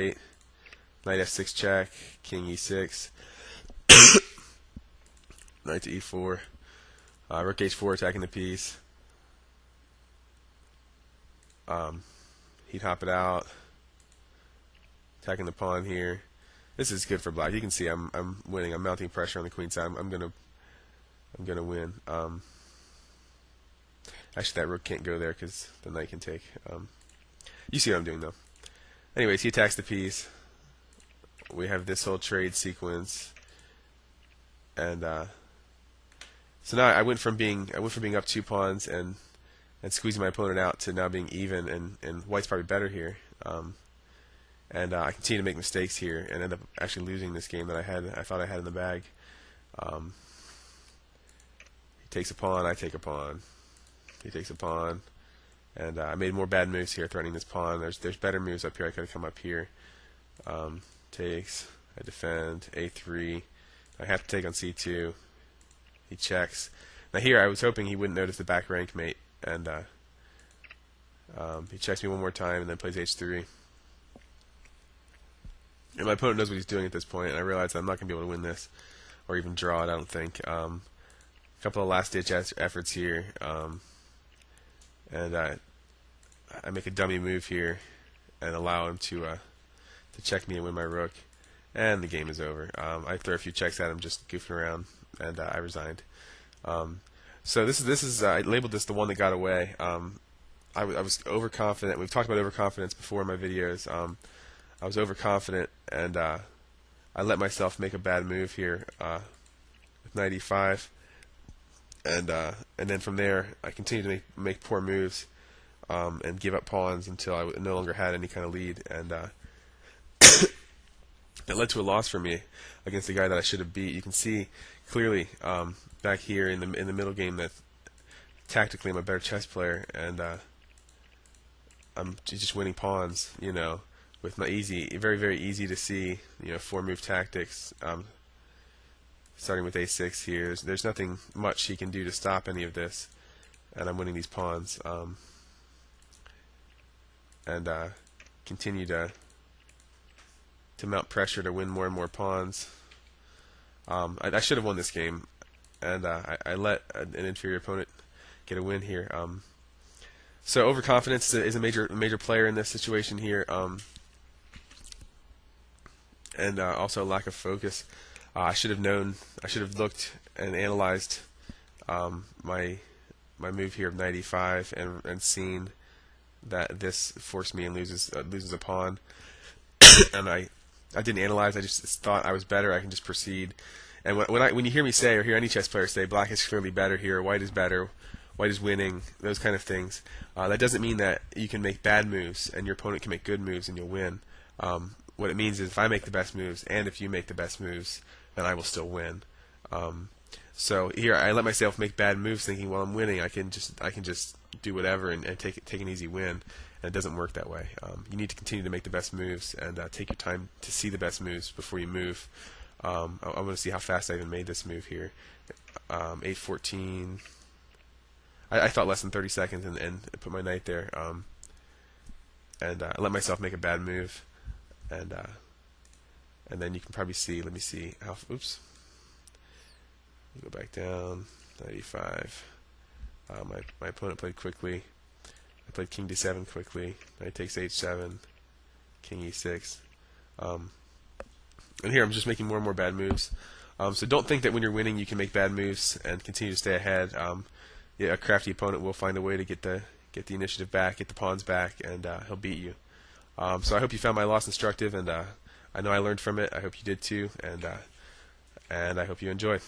8, knight f6 check, king e6, knight to e4, rook h4 attacking the piece. He'd hop it out, attacking the pawn here. This is good for black. You can see I'm winning. I'm mounting pressure on the queen side. I'm gonna win. Actually, that rook can't go there because the knight can take. You see what I'm doing though. Anyways, he attacks the piece. We have this whole trade sequence, and so now I went from being up 2 pawns and squeezing my opponent out to now being even, and white's probably better here. And I continue to make mistakes here and end up actually losing this game that I thought I had in the bag. He takes a pawn, I take a pawn. He takes a pawn, and I made more bad moves here, threatening this pawn. There's better moves up here. I could have come up here. Takes, I defend, a3. I have to take on c2. He checks. Now here, I was hoping he wouldn't notice the back rank mate, and he checks me one more time and then plays h3. And my opponent knows what he's doing at this point, and I realize I'm not going to be able to win this, or even draw it, I don't think. A couple of last-ditch efforts here, and I make a dummy move here and allow him to check me and win my rook, and the game is over. I throw a few checks at him, just goofing around, and I resigned. So this is I labeled this the one that got away. I was overconfident. We've talked about overconfidence before in my videos. I was overconfident, and I let myself make a bad move here with knight e5, and then from there I continued to make poor moves and give up pawns until I no longer had any kind of lead, and it led to a loss for me against the guy that I should have beat. You can see clearly back here in the middle game that tactically I'm a better chess player, and I'm just winning pawns, you know, with my very easy to see, you know, 4-move tactics. Starting with a6 here, there's nothing much he can do to stop any of this, and I'm winning these pawns, and continue to mount pressure to win more and more pawns. I should have won this game, and I let an inferior opponent get a win here. So overconfidence is a major player in this situation here, and also lack of focus. I should have looked and analyzed my move here of knight e5 and seen that this forced me and loses a pawn, and I didn't analyze. I just thought I was better. I can just proceed. And when you hear me say, or hear any chess player say, black is clearly better here, white is better, white is winning, those kind of things, that doesn't mean that you can make bad moves and your opponent can make good moves and you'll win. What it means is if I make the best moves and if you make the best moves, then I will still win. So here I let myself make bad moves, thinking, well, I'm winning. I can just do whatever and take an easy win. And it doesn't work that way. You need to continue to make the best moves and take your time to see the best moves before you move. I want to see how fast I even made this move here. 8:14. I thought less than 30 seconds and put my knight there. And I let myself make a bad move, and then you can probably see. Let me see how. Oops. Go back down. 95. My opponent played quickly. I played king d7 quickly. Knight takes h7. King e6. And here I'm just making more and more bad moves. So don't think that when you're winning you can make bad moves and continue to stay ahead. Yeah, a crafty opponent will find a way to get the initiative back, get the pawns back, and he'll beat you. So I hope you found my loss instructive, and I know I learned from it. I hope you did too, and I hope you enjoy.